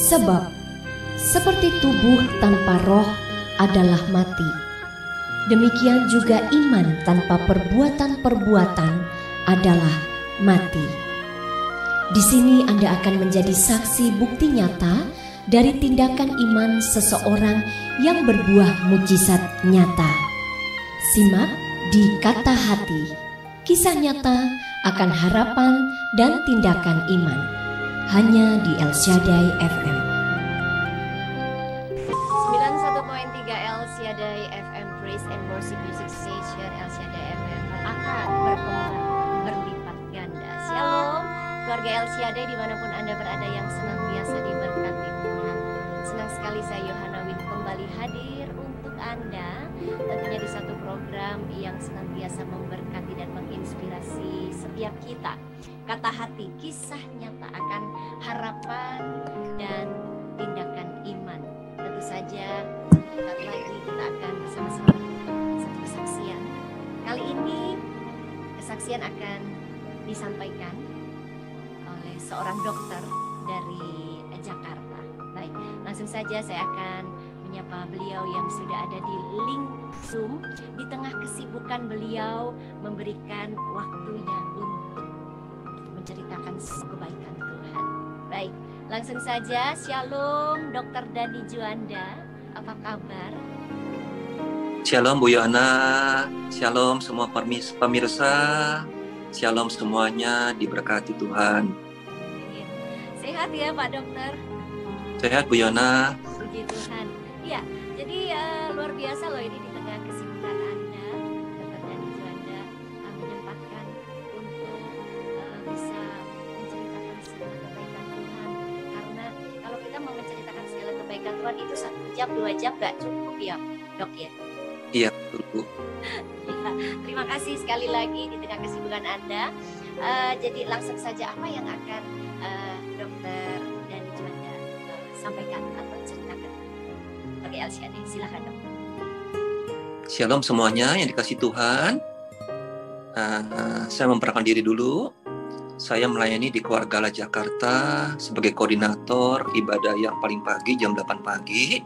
Sebab seperti tubuh tanpa roh adalah mati, demikian juga iman tanpa perbuatan-perbuatan adalah mati. Di sini Anda akan menjadi saksi bukti nyata dari tindakan iman seseorang yang berbuah mukjizat nyata. Simak di Kata Hati, kisah nyata akan harapan dan tindakan iman, hanya di El Shaddai FM. 91.3 El Shaddai FM, Praise and Worship Music Station. El Shaddai FM akan berkembang berlipat ganda. Shalom keluarga El Shaddai dimanapun Anda berada yang senantiasa diberkati Tuhan. Senang sekali saya Yohana Win kembali hadir untuk Anda, tentunya di satu program yang senantiasa memberkati dan menginspirasi setiap kita. Kata Hati, kisah nyata akan harapan dan tindakan iman. Tentu saja saat lagi kita akan bersama-sama satu kesaksian. Kali ini kesaksian akan disampaikan oleh seorang dokter dari Jakarta. Baik, langsung saja saya akan menyapa beliau yang sudah ada di link Zoom. Di tengah kesibukan beliau memberikan waktunya untuk menceritakan kebaikan Tuhan. Baik, langsung saja. Shalom Dr. Dani Juanda, apa kabar? Shalom Bu Yana, shalom semua pemirsa, shalom semuanya, diberkati Tuhan. Sehat ya Pak Dokter? Sehat Bu Yana. Puji Tuhan. Iya, jadi luar biasa loh ini di tengah kesibukan Anda, Dr. Dani Juanda menyempatkan untuk bisa menceritakan segala kebaikan Tuhan. Karena kalau kita mau menceritakan segala kebaikan Tuhan itu 1 jam 2 jam gak cukup ya Dok ya? Iya betul Bu. Ya, terima kasih sekali lagi di tengah kesibukan Anda. Jadi langsung saja, apa yang akan Dr. Dani Juanda sampaikan atau ceritakan bagi El Shaddai? Silakan Dok. Shalom semuanya yang dikasih Tuhan. Saya memperkenalkan diri dulu. Saya melayani di Keluarga Allah Jakarta sebagai koordinator ibadah yang paling pagi jam 8 pagi.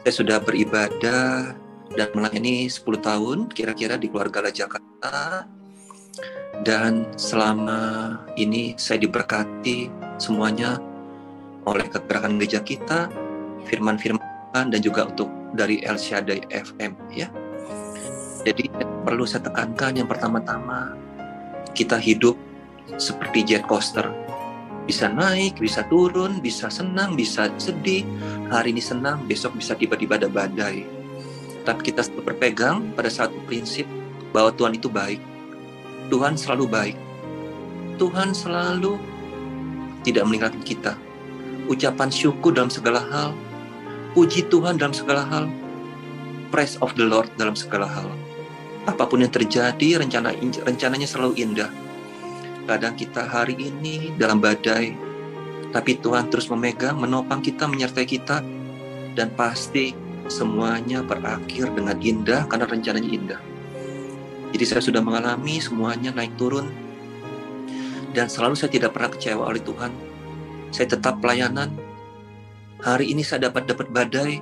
Saya sudah beribadah dan melayani 10 tahun kira-kira di Keluarga Allah Jakarta. Dan selama ini saya diberkati semuanya oleh kegerakan gereja kita, firman-firman dan juga untuk dari El Shaddai FM ya. Jadi perlu saya tekankan yang pertama-tama, kita hidup seperti jet coaster. Bisa naik, bisa turun, bisa senang, bisa sedih. Hari ini senang, besok bisa tiba-tiba ada badai. Tapi kita berpegang pada satu prinsip bahwa Tuhan itu baik. Tuhan selalu baik. Tuhan selalu tidak meninggalkan kita. Ucapan syukur dalam segala hal. Puji Tuhan dalam segala hal. Praise of the Lord dalam segala hal. Apapun yang terjadi, rencananya selalu indah. Kadang kita hari ini dalam badai, tapi Tuhan terus memegang, menopang kita, menyertai kita. Dan pasti semuanya berakhir dengan indah karena rencananya indah. Jadi saya sudah mengalami semuanya naik turun. Dan selalu saya tidak pernah kecewa oleh Tuhan. Saya tetap pelayanan. Hari ini saya dapat badai.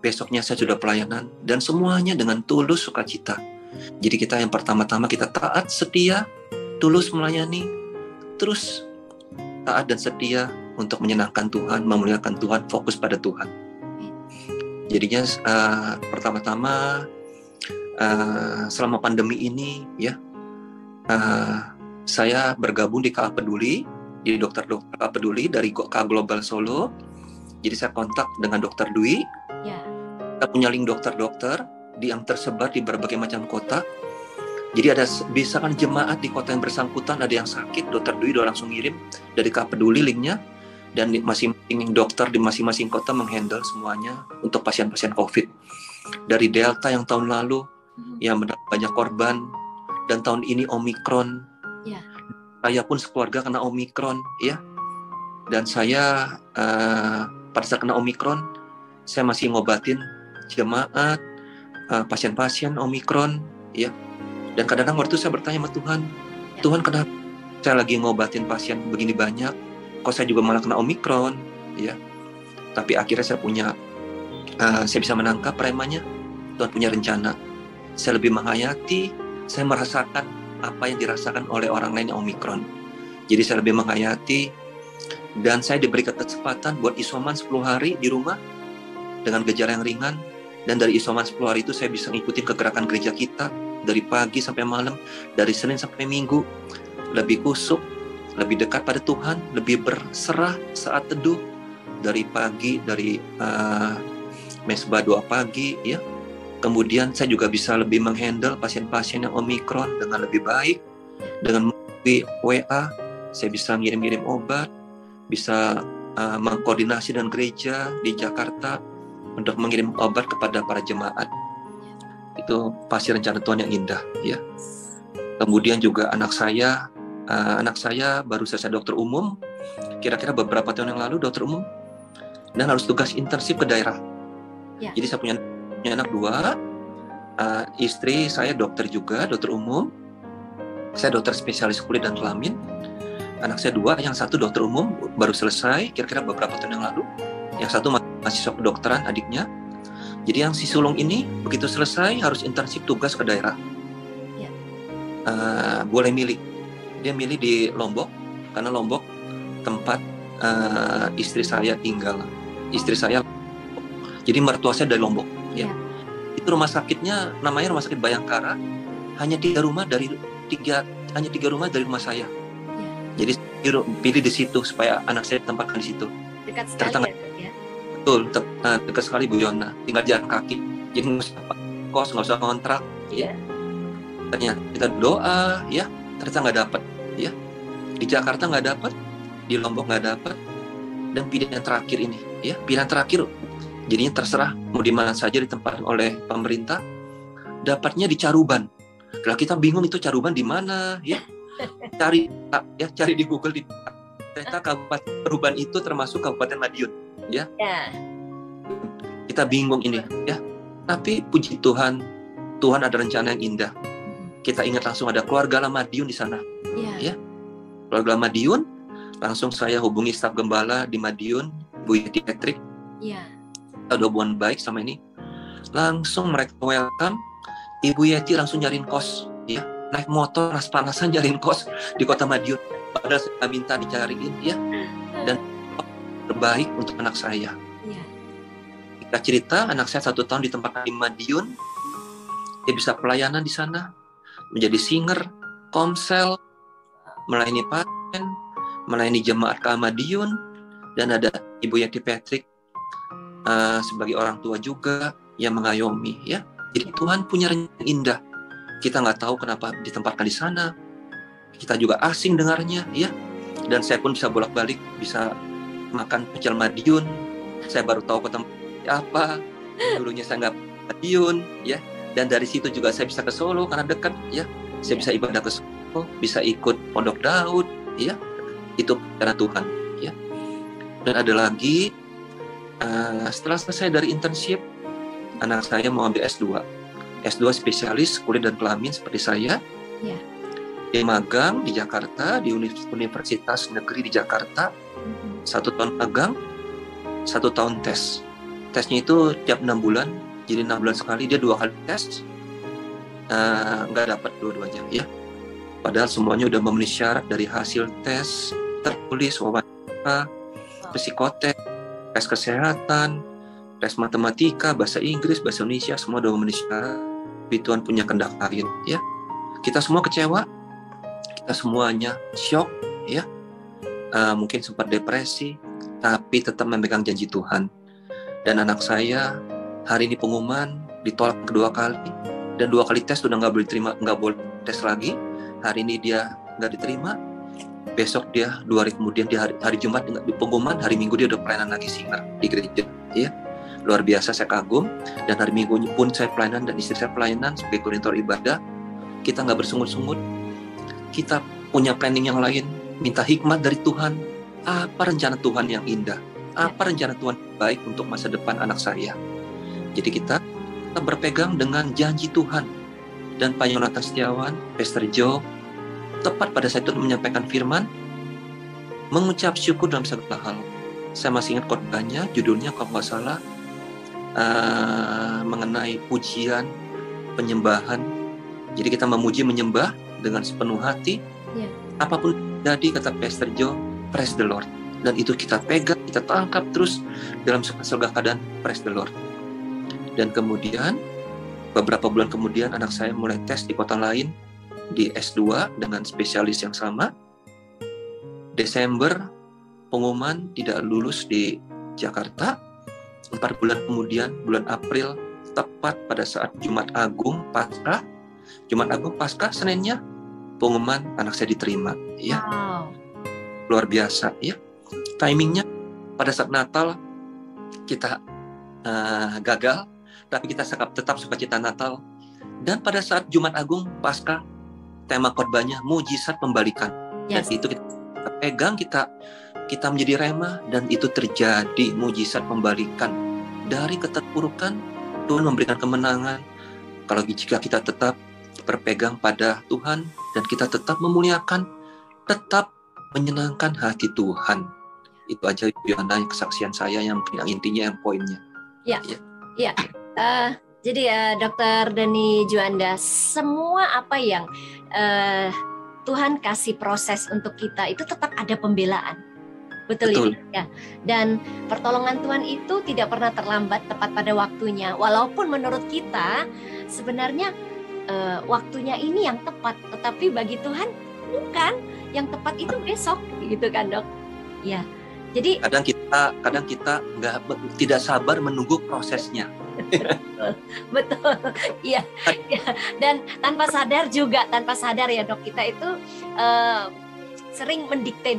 Besoknya saya sudah pelayanan. Dan semuanya dengan tulus sukacita. Jadi kita yang pertama-tama kita taat, setia, tulus melayani. Terus taat dan setia untuk menyenangkan Tuhan, memuliakan Tuhan, fokus pada Tuhan. Jadinya pertama-tama selama pandemi ini ya, saya bergabung di KA Peduli, di dokter-dokter KA Peduli dari KA Global Solo. Jadi saya kontak dengan Dokter Dwi. Ya. Kita punya link dokter-dokter yang tersebar di berbagai macam kota. Jadi ada misalkan jemaat di kota yang bersangkutan ada yang sakit, Dokter Dwi udah langsung ngirim dari KA Peduli linknya. Dan masing-masing dokter di masing-masing kota menghandle semuanya untuk pasien-pasien COVID. Dari Delta yang tahun lalu, yang banyak korban, dan tahun ini Omikron. Ya. Saya pun sekeluarga kena Omikron, ya. Dan saya pada saat kena Omikron, saya masih ngobatin jemaat, pasien-pasien Omikron, ya. Dan kadang-kadang waktu itu saya bertanya sama Tuhan, Tuhan kenapa saya lagi ngobatin pasien begini banyak, kok saya juga malah kena Omikron? ya. Tapi akhirnya saya bisa menangkap premanya. Tuhan punya rencana. Saya lebih menghayati, saya merasakan apa yang dirasakan oleh orang lain yang Omikron. Jadi saya lebih menghayati, dan saya diberi kesempatan buat isoman 10 hari di rumah dengan gejala yang ringan. Dan dari isoman 10 hari itu saya bisa ngikutin kegerakan gereja kita dari pagi sampai malam, dari Senin sampai Minggu, lebih kusuk, lebih dekat pada Tuhan, lebih berserah saat teduh dari pagi, dari mesbah doa pagi, ya. Kemudian saya juga bisa lebih menghandle pasien-pasien yang Omikron dengan lebih baik, dengan melalui WA, saya bisa ngirim-ngirim obat, bisa mengkoordinasi dengan gereja di Jakarta untuk mengirim obat kepada para jemaat. Itu pasti rencana Tuhan yang indah, ya. Kemudian juga anak saya baru selesai dokter umum, kira-kira beberapa tahun yang lalu dokter umum, dan harus tugas intensif ke daerah. Ya. Jadi saya punya anak 2, istri saya dokter juga, dokter umum, saya dokter spesialis kulit dan kelamin. Anak saya 2, yang satu dokter umum baru selesai kira-kira beberapa tahun yang lalu, yang satu mahasiswa kedokteran adiknya. Jadi yang si sulung ini begitu selesai harus intensif tugas ke daerah. Ya. Boleh milih, dia milih di Lombok karena Lombok tempat istri saya tinggal. Istri saya, jadi mertua saya dari Lombok. Ya. Itu rumah sakitnya namanya Rumah Sakit Bayangkara, hanya 3 rumah dari rumah saya. Ya. Jadi pilih di situ supaya anak saya ditempatkan di situ. Dekat sekali ya? Betul, dekat sekali Bu Yona, tinggal jalan kaki. Jadi nggak usah kos, nggak usah kontrak. Ya. Ternyata kita doa, ya, ternyata nggak dapat, ya. Di Jakarta nggak dapat, di Lombok nggak dapat, dan pilihan terakhir ini, ya, pilihan terakhir. Jadinya terserah mau di mana saja ditempatkan oleh pemerintah. Dapatnya di Caruban. Kalau kita bingung itu Caruban di mana, ya. Cari di Google, ternyata Kabupaten Caruban itu termasuk Kabupaten Madiun, ya. Kita bingung ini, ya. Tapi puji Tuhan, Tuhan ada rencana yang indah. Kita ingat langsung ada keluarga Madiun di sana, ya. Keluarga Madiun, langsung saya hubungi staf gembala di Madiun, Bu Yeti Patrick. Ya. Ada hubungan baik sama ini. Langsung mereka welcome. Ibu Yeti langsung nyariin kos, ya. Naik motor panas-panasan nyariin kos di kota Madiun. Padahal saya minta dicariin, ya. Dan terbaik untuk anak saya. Ya. Kita cerita, anak saya 1 tahun ditempatkan di Madiun. Dia bisa pelayanan di sana, menjadi singer, komsel, melayani pasien, melayani jemaat ke Madiun, dan ada Ibu Yeti Patrick sebagai orang tua juga yang mengayomi, ya. Jadi Tuhan punya rencana indah. Kita nggak tahu kenapa ditempatkan di sana. Kita juga asing dengarnya, ya. Dan saya pun bisa bolak-balik, bisa makan pecel Madiun. Saya baru tahu ketemu apa. Dulunya saya nggak Madiun, ya. Dan dari situ juga saya bisa ke Solo karena dekat, ya. Saya bisa ibadah ke Solo, bisa ikut Pondok Daud, ya. Itu rencana Tuhan, ya. Dan ada lagi, setelah selesai dari internship, anak saya mau ambil S2 spesialis kulit dan kelamin seperti saya. Ya. Dia magang di Jakarta, di Universitas Negeri di Jakarta. 1 tahun magang, 1 tahun tes. Tesnya itu tiap 6 bulan, jadi 6 bulan sekali, dia 2 kali tes. Nggak dapat dua-duanya, ya. Padahal semuanya udah memenuhi syarat dari hasil tes, tertulis, wawancara, psikotes, tes kesehatan, tes matematika, bahasa Inggris, bahasa Indonesia, semua udah memenuhi syarat. Tapi Tuhan punya kehendak lain, ya. Kita semua kecewa, kita semuanya shock, ya. Mungkin sempat depresi, tapi tetap memegang janji Tuhan. Dan anak saya hari ini pengumuman ditolak kedua kali, dan 2 kali tes sudah nggak boleh tes lagi. Hari ini dia nggak diterima. Besok dia 2 hari kemudian di hari Jumat di pengumuman, hari Minggu dia udah pelayanan lagi singer di gereja, ya. Luar biasa, saya kagum. Dan hari Minggu pun saya pelayanan dan istri saya pelayanan sebagai koordinator ibadah. Kita nggak bersungut-sungut. Kita punya planning yang lain, minta hikmat dari Tuhan. Apa rencana Tuhan yang indah? Apa rencana Tuhan baik untuk masa depan anak saya? Jadi kita berpegang dengan janji Tuhan. Dan Pak Yonatan Setiawan, Pastor Joe, tepat pada saat itu menyampaikan firman, mengucap syukur dalam segala hal. Saya masih ingat khotbahnya, judulnya kalau nggak salah mengenai pujian, penyembahan. Jadi kita memuji, menyembah dengan sepenuh hati. Ya. Apapun jadi, kata Pastor Joe, praise the Lord. Dan itu kita pegang, kita tangkap terus dalam segala keadaan, praise the Lord. Dan kemudian beberapa bulan kemudian anak saya mulai tes di kota lain, di S2 dengan spesialis yang sama. Desember pengumuman tidak lulus di Jakarta. 4 bulan kemudian, bulan April, tepat pada saat Jumat Agung Paskah, Seninnya pengumuman anak saya diterima. Ya, Wow. luar biasa ya. Timingnya pada saat Natal kita gagal, tapi kita tetap sukacita Natal. Dan pada saat Jumat Agung Paskah, tema khotbahnya mujizat pembalikan. Yes. Dan itu kita pegang, kita menjadi rema, dan itu terjadi mujizat pembalikan dari keterpurukan. Tuhan memberikan kemenangan kalau jika kita tetap berpegang pada Tuhan dan kita tetap memuliakan, tetap menyenangkan hati Tuhan. Itu aja Yohana, kesaksian saya yang intinya, yang poinnya. Ya. Jadi Dr. Dani Juanda, semua apa yang Tuhan kasih proses untuk kita itu tetap ada pembelaan. Betul. Ya. Dan pertolongan Tuhan itu tidak pernah terlambat, tepat pada waktunya. Walaupun menurut kita sebenarnya waktunya ini yang tepat, tetapi bagi Tuhan bukan. Yang tepat itu besok, gitu kan, Dok? Ya. Jadi kadang kita tidak sabar menunggu prosesnya. Betul. Iya. Dan tanpa sadar ya, Dok, kita itu sering mendikte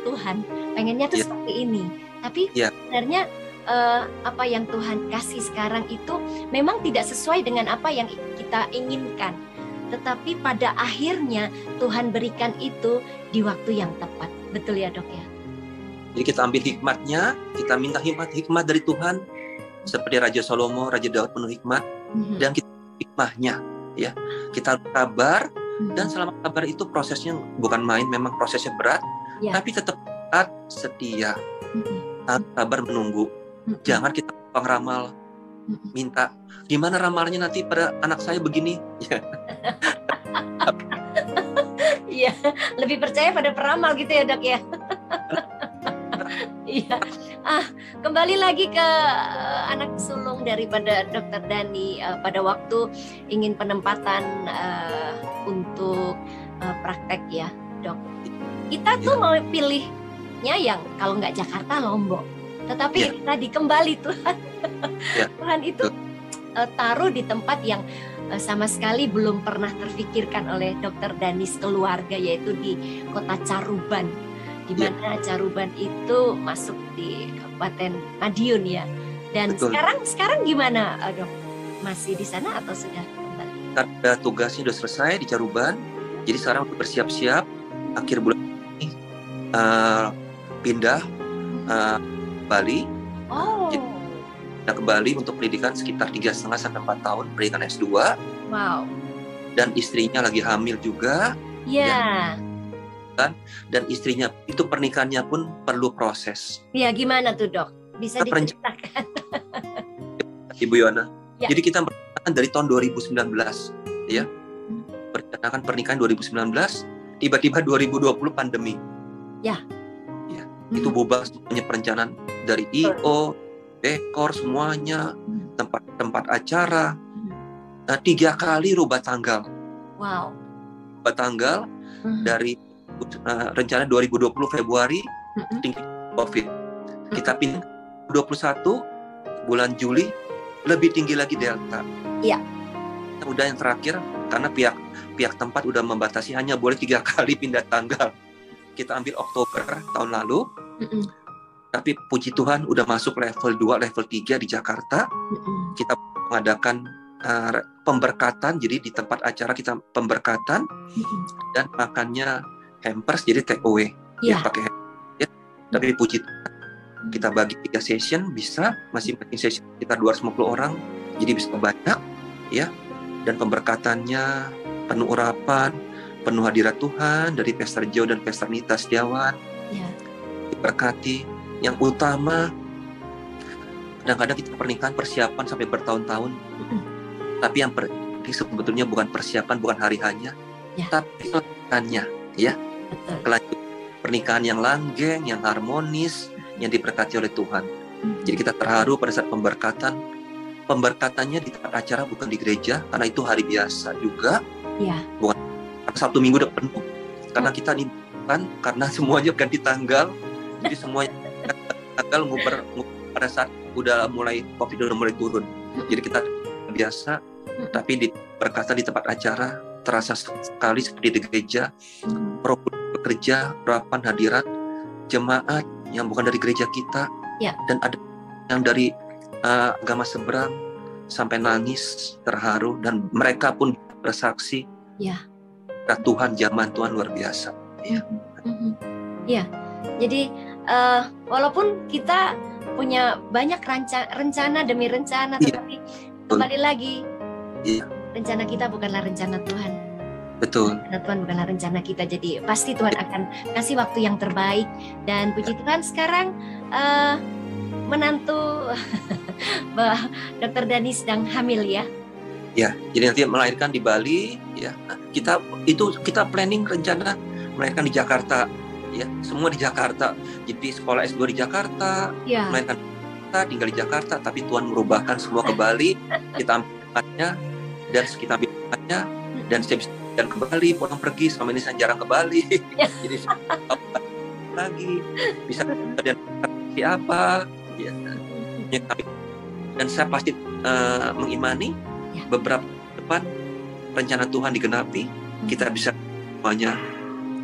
Tuhan, pengennya tuh seperti ini. Tapi sebenarnya apa yang Tuhan kasih sekarang itu memang tidak sesuai dengan apa yang kita inginkan. Tetapi pada akhirnya Tuhan berikan itu di waktu yang tepat. Betul ya, Dok ya? Jadi kita ambil hikmatnya, kita minta hikmat dari Tuhan, seperti Raja Salomo, Raja Daud penuh hikmat, dan kita hikmahnya, ya. Kita sabar. Dan selama sabar itu prosesnya bukan main, memang prosesnya berat, tapi tetap setia, sabar menunggu. Jangan kita ramal, minta gimana ramalnya nanti pada anak saya begini. Iya, lebih percaya pada peramal gitu ya, Dok ya. Iya. Kembali lagi ke anak sulung daripada Dr. Dani pada waktu ingin penempatan untuk praktek ya, Dok. Kita tuh mau pilihnya yang kalau nggak Jakarta, Lombok. Tetapi tadi kembali Tuhan, Tuhan itu taruh di tempat yang sama sekali belum pernah terfikirkan oleh Dr. Dani keluarga, yaitu di kota Caruban, di mana Caruban itu masuk di Kabupaten Madiun ya. Dan sekarang gimana, Dok? Masih di sana atau sudah kembali? Karena tugasnya sudah selesai di Caruban, jadi sekarang bersiap-siap akhir bulan ini pindah Bali. Jadi, ke Bali untuk pendidikan sekitar 3,5 sampai 4 tahun, pendidikan S2. Wow. Dan istrinya lagi hamil juga. Ya. Dan istrinya itu pernikahannya pun perlu proses. Ya, gimana tuh, Dok? Bisa diceritakan? Ibu Yona. Ya. Jadi kita merencanakan dari tahun 2019, ya. Merencanakan pernikahan 2019, tiba-tiba 2020 pandemi. Ya. Ya. Itu bubar semuanya perencanaan dari I.O., dekor semuanya, tempat acara. Nah, 3 kali rubah tanggal. Wow. Rubah tanggal dari rencana 2020 Februari tinggi COVID. Kita pindah 21 bulan Juli lebih tinggi lagi Delta. Iya. Udah yang terakhir karena pihak tempat udah membatasi hanya boleh 3 kali pindah tanggal. Kita ambil Oktober tahun lalu. Tapi puji Tuhan udah masuk level 2, level 3 di Jakarta. Kita mengadakan pemberkatan, jadi di tempat acara kita pemberkatan dan makannya hampers, jadi take away. Ya, pakai hampers. Ya. Tapi puji Tuhan kita bagi 3 session, bisa masing-masing session sekitar 250 orang, jadi bisa banyak ya. Dan pemberkatannya penuh urapan, penuh hadirat Tuhan dari Pastor Joe dan Pastor Nita Setiawan. Diberkati. yang utama. Kadang-kadang kita pernikahan persiapan sampai bertahun-tahun, tapi yang penting sebetulnya bukan persiapan, bukan hari hanya, tapi kelanjutannya, ya. Kelanjutan pernikahan yang langgeng, yang harmonis, yang diberkati oleh Tuhan. Jadi kita terharu pada saat pemberkatannya di tempat acara, bukan di gereja, karena itu hari biasa juga. Bukan Sabtu Minggu udah penuh, karena kita ini kan, karena semuanya ganti tanggal, jadi semuanya tanggal nguber pada saat udah mulai COVID udah mulai turun. Jadi kita biasa, tapi diberkati di tempat acara terasa sekali seperti di gereja. Program bekerja, perapan hadirat jemaat yang bukan dari gereja kita, dan ada yang dari agama seberang sampai nangis, terharu, dan mereka pun bersaksi. Tuhan, zaman Tuhan luar biasa. Jadi walaupun kita punya banyak rencana demi rencana, tetapi kembali lagi, rencana kita bukanlah rencana Tuhan. Betul. Rencana Tuhan bukanlah rencana kita. Jadi pasti Tuhan akan kasih waktu yang terbaik. Dan puji Tuhan sekarang menantu Dr. Dani sedang hamil, ya. Ya, jadi nanti melahirkan di Bali, ya. Kita planning rencana melahirkan di Jakarta, ya. Semua di Jakarta. Jadi sekolah S2 di Jakarta, melahirkan tinggal di Jakarta, tapi Tuhan merubahkan semua ke Bali. Kita ambilnya dan kita ambilnya, dan saya bisa jalan ke Bali, pulang pergi. Selama ini saya jarang ke Bali, jadi lagi bisa dan siapa, ya. Dan saya pasti mengimani beberapa depan rencana Tuhan digenapi, kita bisa semuanya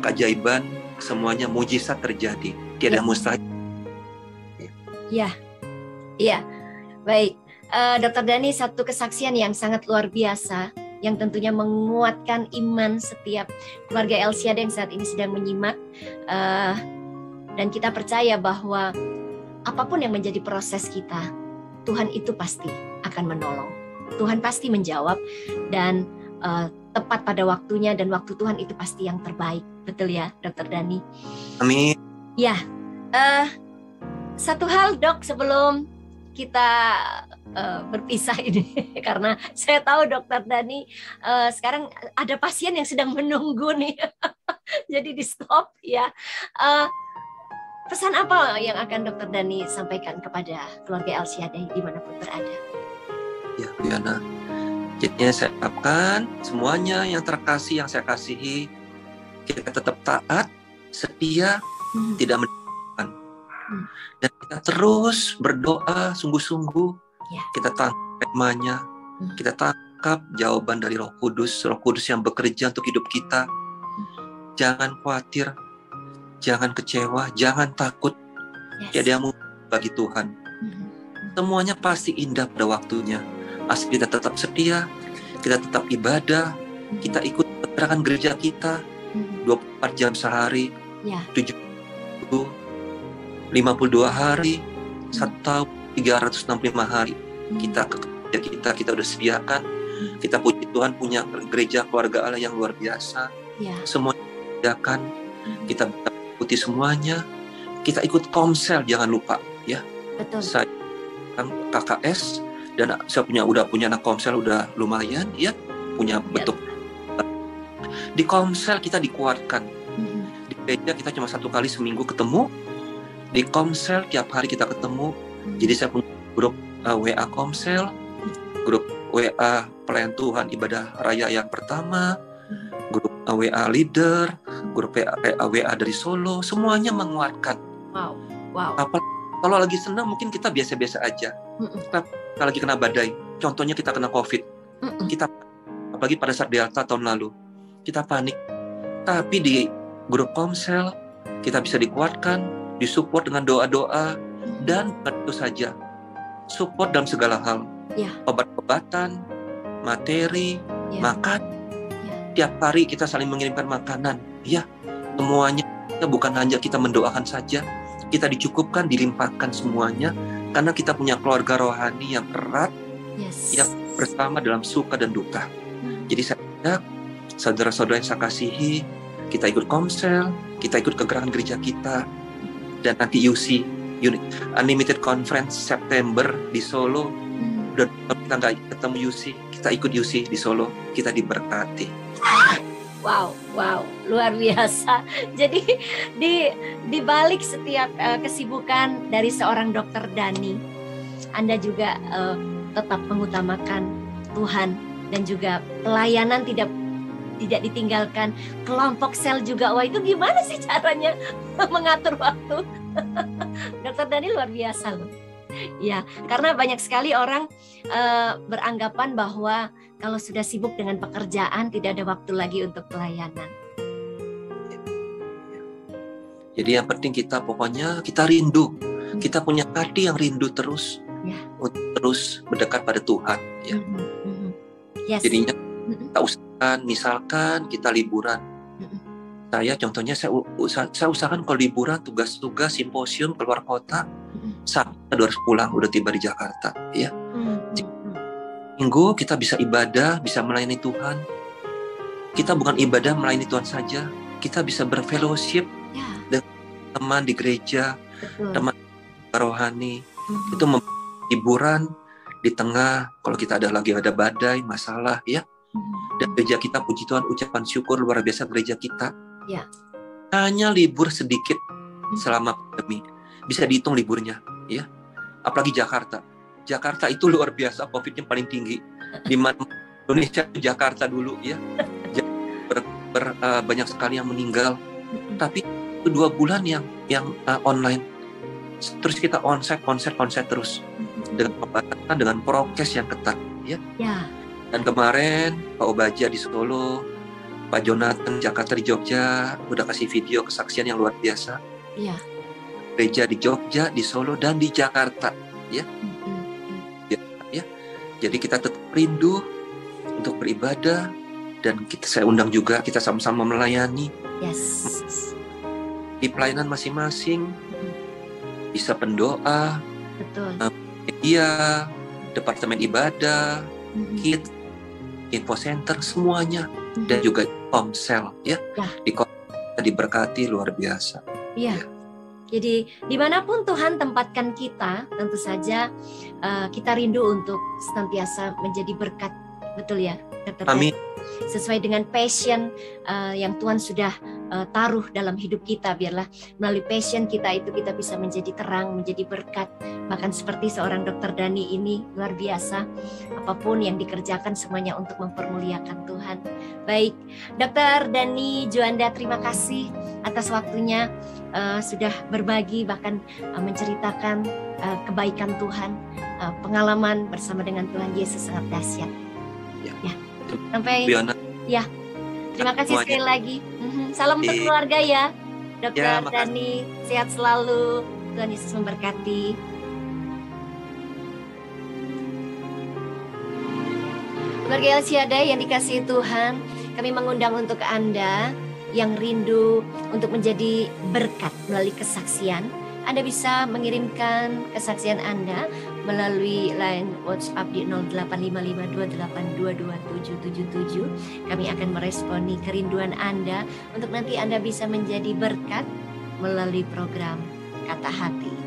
keajaiban, semuanya mujizat terjadi, tiada mustahil. Baik, Dr. Dani, satu kesaksian yang sangat luar biasa, yang tentunya menguatkan iman setiap keluarga Elsiada yang saat ini sedang menyimak, dan kita percaya bahwa apapun yang menjadi proses kita, Tuhan itu pasti akan menolong. Tuhan pasti menjawab, dan tepat pada waktunya, dan waktu Tuhan itu pasti yang terbaik. Betul ya, Dr. Dani? Amin. Ya, satu hal, Dok, sebelum kita berpisah ini, karena saya tahu Dr. Dani sekarang ada pasien yang sedang menunggu nih, jadi di stop ya. Pesan apa yang akan Dr. Dani sampaikan kepada keluarga Elsiada dimanapun berada? Ya, Briana. Jadi saya harapkan semuanya yang terkasih, yang saya kasihi, kita tetap taat, setia, tidak meninggalkan. Dan kita terus berdoa sungguh-sungguh. Kita tangkap temanya, kita tangkap jawaban dari Roh Kudus yang bekerja untuk hidup kita. Jangan khawatir, jangan kecewa, jangan takut. Tiada yang mustahil bagi Tuhan. Semuanya pasti indah pada waktunya. Asal kita tetap setia, kita tetap ibadah, kita ikut gerakan gereja kita 24 jam sehari, 52 hari, 1 tahun 365 hari. Kita ke gereja kita udah sediakan. Kita puji Tuhan punya gereja keluarga Allah yang luar biasa. Semuanya disediakan. Kita ikuti semuanya. Kita ikut komsel, jangan lupa, ya. Betul. Saya KKS, dan saya udah punya anak komsel udah lumayan, ya, punya bentuk. Di komsel kita dikuatkan. Di gereja kita cuma 1 kali seminggu ketemu. Di komsel tiap hari kita ketemu. Jadi saya punya grup WA komsel, grup WA pelayan Tuhan ibadah raya yang pertama, grup WA leader, grup WA dari Solo, semuanya menguatkan. Wow. Kalau lagi senang mungkin kita biasa-biasa aja. Kalau lagi kena badai, contohnya kita kena COVID, kita apalagi pada saat Delta tahun lalu, kita panik. Tapi di grup komsel kita bisa dikuatkan, disupport dengan doa-doa, dan tentu saja support dalam segala hal, obat-obatan, materi, makan. Tiap hari kita saling mengirimkan makanan, ya, semuanya. Bukan hanya kita mendoakan saja, kita dicukupkan, dilimpahkan semuanya. Karena kita punya keluarga rohani yang erat, yang bersama dalam suka dan duka. Jadi saya ajak saudara-saudara yang saya kasihi, kita ikut komsel, kita ikut kegerakan gereja kita, dan nanti UC Unlimited Conference September di Solo. Udah kita nggak ketemu Yusi, kita ikut Yusi di Solo, kita diberkati. Wow, luar biasa. Jadi di balik setiap kesibukan dari seorang Dokter Dani, Anda juga tetap mengutamakan Tuhan dan juga pelayanan tidak ditinggalkan. Kelompok sel juga, wah itu gimana sih caranya mengatur waktu? Dokter Dani luar biasa loh. Ya, karena banyak sekali orang beranggapan bahwa kalau sudah sibuk dengan pekerjaan tidak ada waktu lagi untuk pelayanan. Jadi yang penting kita pokoknya kita rindu, kita punya hati yang rindu terus, untuk terus mendekat pada Tuhan. Ya. Yes. Jadinya kita usahakan, misalkan kita liburan. Saya contohnya saya usahakan kalau liburan tugas-tugas simposium keluar kota, Sabtu harus pulang, udah tiba di Jakarta. Ya. Minggu kita bisa ibadah, bisa melayani Tuhan. Kita bukan ibadah melayani Tuhan saja, kita bisa berfellowship dengan teman di gereja, teman rohani. Itu hiburan di tengah kalau kita lagi ada badai, masalah, ya. Dan gereja kita, puji Tuhan, ucapan syukur luar biasa gereja kita. Hanya libur sedikit selama pandemi, bisa dihitung liburnya, ya. Apalagi Jakarta. Jakarta itu luar biasa, COVID-nya paling tinggi. Di mana Indonesia, Jakarta dulu, ya. Banyak sekali yang meninggal. Tapi itu 2 bulan yang online. Terus kita konser terus. Dengan pembatasan, dengan prokes yang ketat, ya. Dan kemarin Pak Obaja di Solo, Pak Jonathan Jakarta di Jogja, udah kasih video kesaksian yang luar biasa. Gereja di Jogja, di Solo, dan di Jakarta, ya. Jadi kita tetap rindu untuk beribadah, dan saya undang juga kita sama-sama melayani. Di pelayanan masing-masing, bisa pendoa, media, departemen ibadah, kids, info center, semuanya, dan juga komsel, ya. Di kota diberkati luar biasa. Jadi dimanapun Tuhan tempatkan kita, tentu saja kita rindu untuk senantiasa menjadi berkat, betul ya? Amin. Sesuai dengan passion yang Tuhan sudah taruh dalam hidup kita, biarlah melalui passion kita itu kita bisa menjadi terang, menjadi berkat. Bahkan seperti seorang Dokter Dani ini, luar biasa. Apapun yang dikerjakan semuanya untuk mempermuliakan Tuhan. Baik, Dokter Dani Juanda, terima kasih atas waktunya, sudah berbagi, bahkan menceritakan kebaikan Tuhan, pengalaman bersama dengan Tuhan Yesus sangat dahsyat. Sampai terima kasih sekali lagi. Salam untuk keluarga ya, Dokter Dani, sehat selalu, Tuhan Yesus memberkati. Keluarga El Shaddai yang dikasihi Tuhan, kami mengundang untuk Anda yang rindu untuk menjadi berkat melalui kesaksian. Anda bisa mengirimkan kesaksian Anda melalui line WhatsApp di 085528222777. Kami akan meresponi kerinduan Anda untuk nanti Anda bisa menjadi berkat melalui program Kata Hati.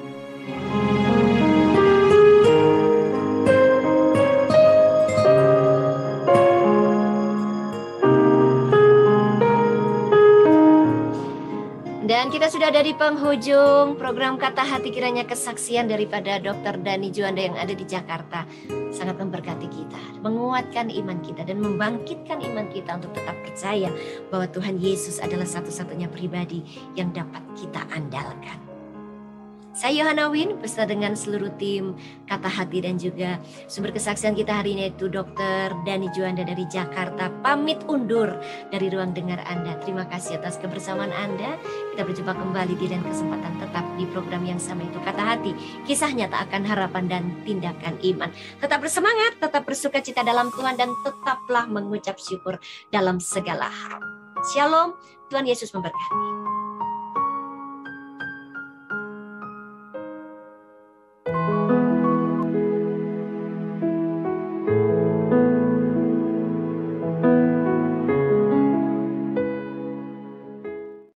Dan kita sudah ada di penghujung program Kata Hati. Kiranya kesaksian daripada Dokter Dani Juanda yang ada di Jakarta sangat memberkati kita, menguatkan iman kita, dan membangkitkan iman kita untuk tetap percaya bahwa Tuhan Yesus adalah satu-satunya pribadi yang dapat kita andalkan. Saya Yohana Win beserta dengan seluruh tim Kata Hati dan juga sumber kesaksian kita hari ini yaitu Dokter Dani Juanda dari Jakarta pamit undur dari ruang dengar Anda. Terima kasih atas kebersamaan Anda. Kita berjumpa kembali di lain kesempatan tetap di program yang sama, itu Kata Hati, kisah nyata akan harapan dan tindakan iman. Tetap bersemangat, tetap bersuka cita dalam Tuhan, dan tetaplah mengucap syukur dalam segala hal. Shalom, Tuhan Yesus memberkati.